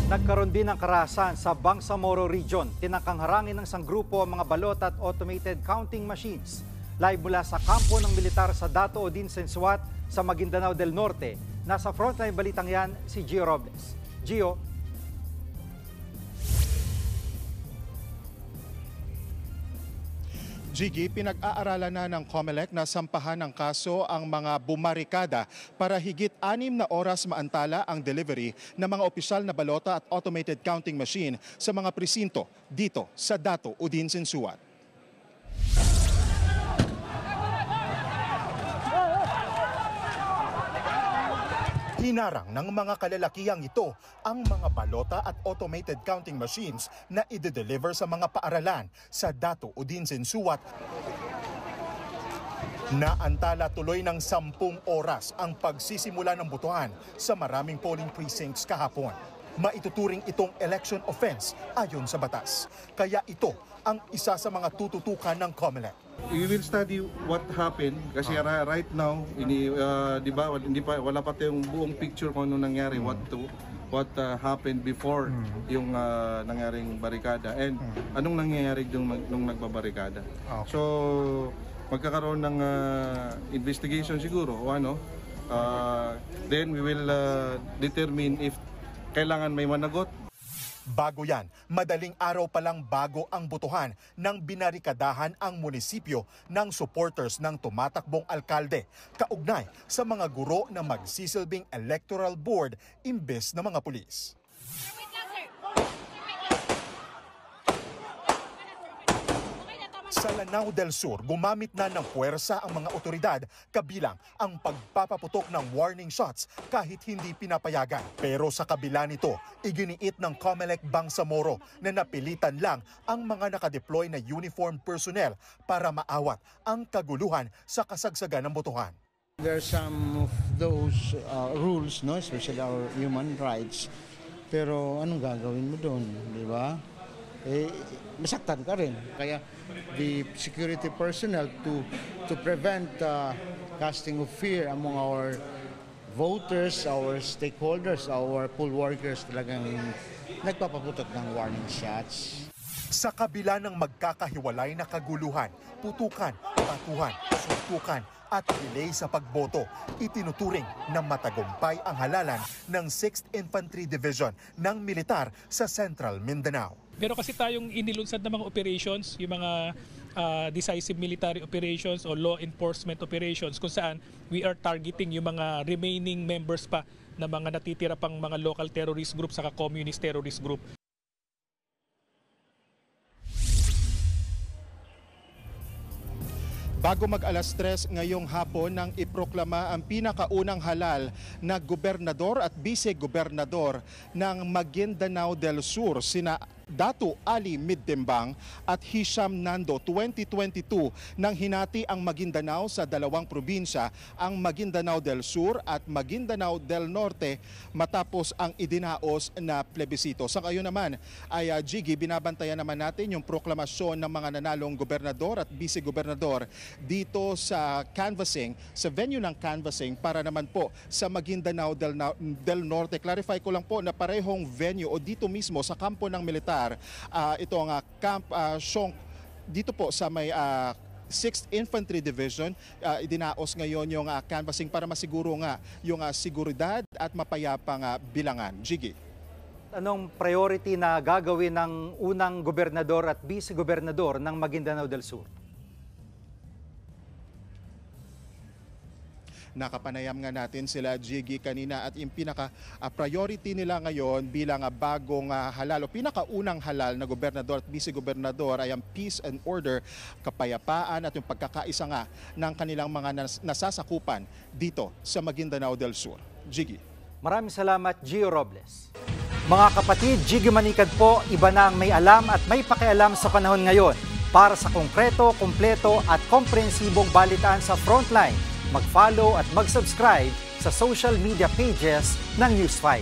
Nagkaroon din ng karahasan sa Bangsamoro Region. Tinangkang harangin ng isang grupo ang mga balot at automated counting machines. Live mula sa kampo ng militar sa Dato Odin Sensuat sa Maguindanao del Norte. Nasa frontline balitang yan si Gio Robles. Gio. Gigi, pinag-aaralan na ng COMELEC na sampahan ng kaso ang mga bumarikada para higit 6 na oras maantala ang delivery ng mga opisyal na balota at automated counting machine sa mga presinto dito sa Dato Odin Sensuat. Hinarang ng mga kalalakihang ito ang mga balota at automated counting machines na i-deliver sa mga paaralan sa Dato Odin Sensuat. Naantala tuloy ng 10 oras ang pagsisimula ng botohan sa maraming polling precincts kahapon. Maituturing itong election offense ayon sa batas. Kaya ito ang isa sa mga tututukan ng COMELEC. We will study what happened kasi right now di ba wala pa tayong buong picture kung ano nangyari, what happened before yung nangyaring barikada and anong nangyayari nung nagbabarikada. So magkakaroon ng investigation siguro o ano, then we will determine if kailangan may managot. Bago yan, madaling araw pa lang bago ang botohan nang binarikadahan ang munisipyo ng supporters ng tumatakbong alkalde, kaugnay sa mga guro na magsisilbing electoral board imbes na mga pulis. Sa Lanao del Sur, gumamit na ng puwersa ang mga otoridad kabilang ang pagpapaputok ng warning shots kahit hindi pinapayagan. Pero sa kabila nito, iginiit ng COMELEC Bangsamoro na napilitan lang ang mga nakadeploy na uniform personnel para maawat ang kaguluhan sa kasagsagan ng botohan. There are some of those rules, no, especially our human rights. Pero anong gagawin mo doon, di ba? Masaktan ka rin. Kaya the security personnel to prevent casting of fear among our voters, our stakeholders, our poll workers, talagang nagpapaputok ng warning shots. Sa kabila ng magkakahiwalay na kaguluhan, putukan, patuhan, suntukan at delay sa pagboto, itinuturing na matagumpay ang halalan ng 6th Infantry Division ng militar sa Central Mindanao. Pero kasi tayong inilunsad ng mga operations, yung mga decisive military operations o law enforcement operations kung saan we are targeting yung mga remaining members pa na mga natitira pang mga local terrorist group saka communist terrorist group. Bago mag-alas 3 ngayong hapon nang iproklama ang pinakaunang halal na gobernador at vice-gobernador ng Maguindanao del Sur, sina Dato Ali Middembang at Hisham Nando. 2022 nang hinati ang Maguindanao sa dalawang probinsya, ang Maguindanao del Sur at Maguindanao del Norte matapos ang idinaos na plebisito. Sa ngayon naman ay Gigi, binabantayan naman natin yung proklamasyon ng mga nanalong gobernador at vice-gobernador dito sa canvassing, sa venue ng canvassing para naman po sa Maguindanao del Norte. Clarify ko lang po na parehong venue o dito mismo sa kampo ng militar. Ito ang Camp Shonk dito po sa may 6th Infantry Division. Idinaos ngayon yung canvassing para masiguro nga yung seguridad at mapayapang bilangan. Gigi. Anong priority na gagawin ng unang gobernador at vice-gobernador ng Maguindanao del Sur? Nakapanayam nga natin sila, Gigi, kanina at yung pinaka-priority nila ngayon bilang bagong halal o pinakaunang halal na gobernador at vice-gobernador ay ang peace and order, kapayapaan at yung pagkakaisa nga ng kanilang mga nasasakupan dito sa Maguindanao del Sur. Gigi. Maraming salamat, Gio Robles. Mga kapatid, Gigi Manikad po, iba na ang may alam at may pakialam sa panahon ngayon. Para sa konkreto, kumpleto at komprehensibong balitaan sa Frontline, mag-follow at mag-subscribe sa social media pages ng News 5.